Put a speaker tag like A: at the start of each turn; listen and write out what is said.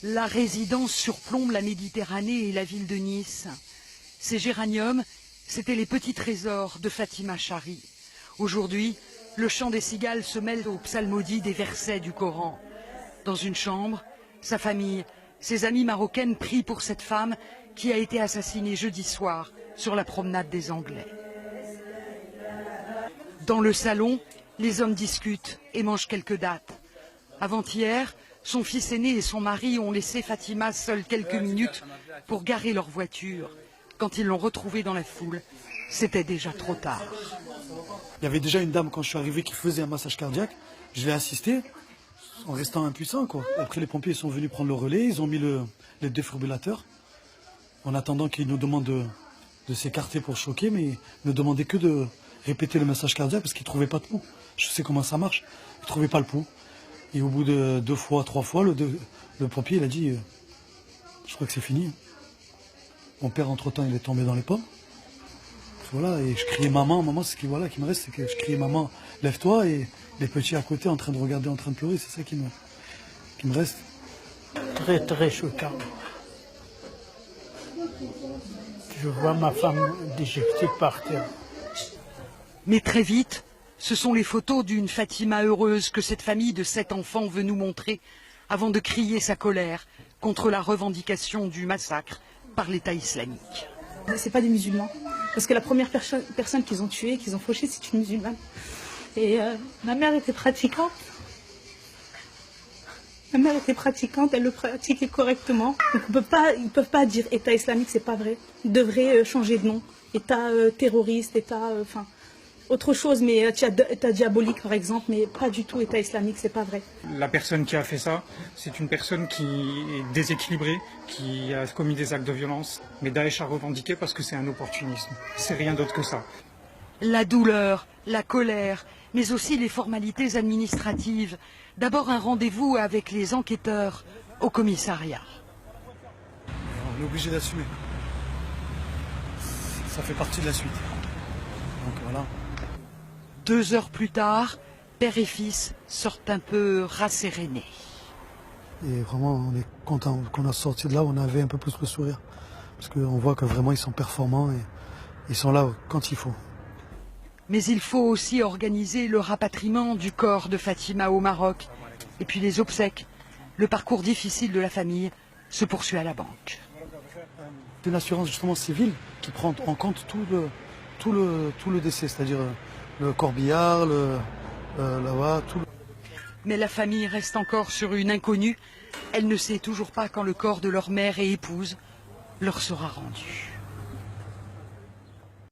A: La résidence surplombe la Méditerranée et la ville de Nice. Ces géraniums, c'étaient les petits trésors de Fatima Chari. Aujourd'hui, le chant des cigales se mêle aux psalmodies des versets du Coran. Dans une chambre, sa famille, ses amies marocaines prient pour cette femme qui a été assassinée jeudi soir sur la promenade des Anglais. Dans le salon, les hommes discutent et mangent quelques dattes. Avant-hier, son fils aîné et son mari ont laissé Fatima seule quelques minutes pour garer leur voiture. Quand ils l'ont retrouvée dans la foule, c'était déjà trop tard.
B: Il y avait déjà une dame quand je suis arrivé qui faisait un massage cardiaque. Je l'ai assisté en restant impuissant, quoi. Après, les pompiers sont venus prendre le relais. Ils ont mis le défibrillateur en attendant qu'ils nous demandent de s'écarter pour choquer. Mais ils ne demandaient que de répéter le massage cardiaque parce qu'ils ne trouvaient pas de pouls. Je sais comment ça marche. Ils ne trouvaient pas le pouls. Et au bout de 2 fois, 3 fois, le pompier il a dit je crois que c'est fini. Mon père, entre-temps, il est tombé dans les pommes. Voilà, et je criais maman, maman, ce qui me reste, c'est que je criais maman, lève-toi, et les petits à côté en train de regarder, en train de pleurer, c'est ça qui me reste.
C: Très, très choquant. Je vois ma femme déjectée par terre.
A: Mais très vite, ce sont les photos d'une Fatima heureuse que cette famille de 7 enfants veut nous montrer avant de crier sa colère contre la revendication du massacre par l'État islamique.
D: C'est pas des musulmans, parce que la première personne qu'ils ont tuée, qu'ils ont fauchée, c'est une musulmane. Et ma mère était pratiquante. Ma mère était pratiquante, elle le pratiquait correctement. Donc ils peuvent pas dire État islamique, c'est pas vrai. Ils devraient changer de nom. État terroriste, État, autre chose, mais État diabolique par exemple, mais pas du tout État islamique, c'est pas vrai.
E: La personne qui a fait ça, c'est une personne qui est déséquilibrée, qui a commis des actes de violence. Mais Daesh a revendiqué parce que c'est un opportunisme. C'est rien d'autre que ça.
A: La douleur, la colère, mais aussi les formalités administratives. D'abord un rendez-vous avec les enquêteurs au commissariat.
B: On est obligé d'assumer. Ça fait partie de la suite. Donc voilà.
A: 2 heures plus tard, père et fils sortent un peu rassérénés.
B: Et vraiment, on est content qu'on a sorti de là, on avait un peu plus le sourire. Parce qu'on voit que vraiment, ils sont performants et ils sont là quand il faut.
A: Mais il faut aussi organiser le rapatriement du corps de Fatima au Maroc. Et puis les obsèques. Le parcours difficile de la famille se poursuit à la banque.
B: C'est une assurance justement civile qui prend en compte tout le décès, c'est-à-dire le corbillard, tout.
A: Mais la famille reste encore sur une inconnue. Elle ne sait toujours pas quand le corps de leur mère et épouse leur sera rendu.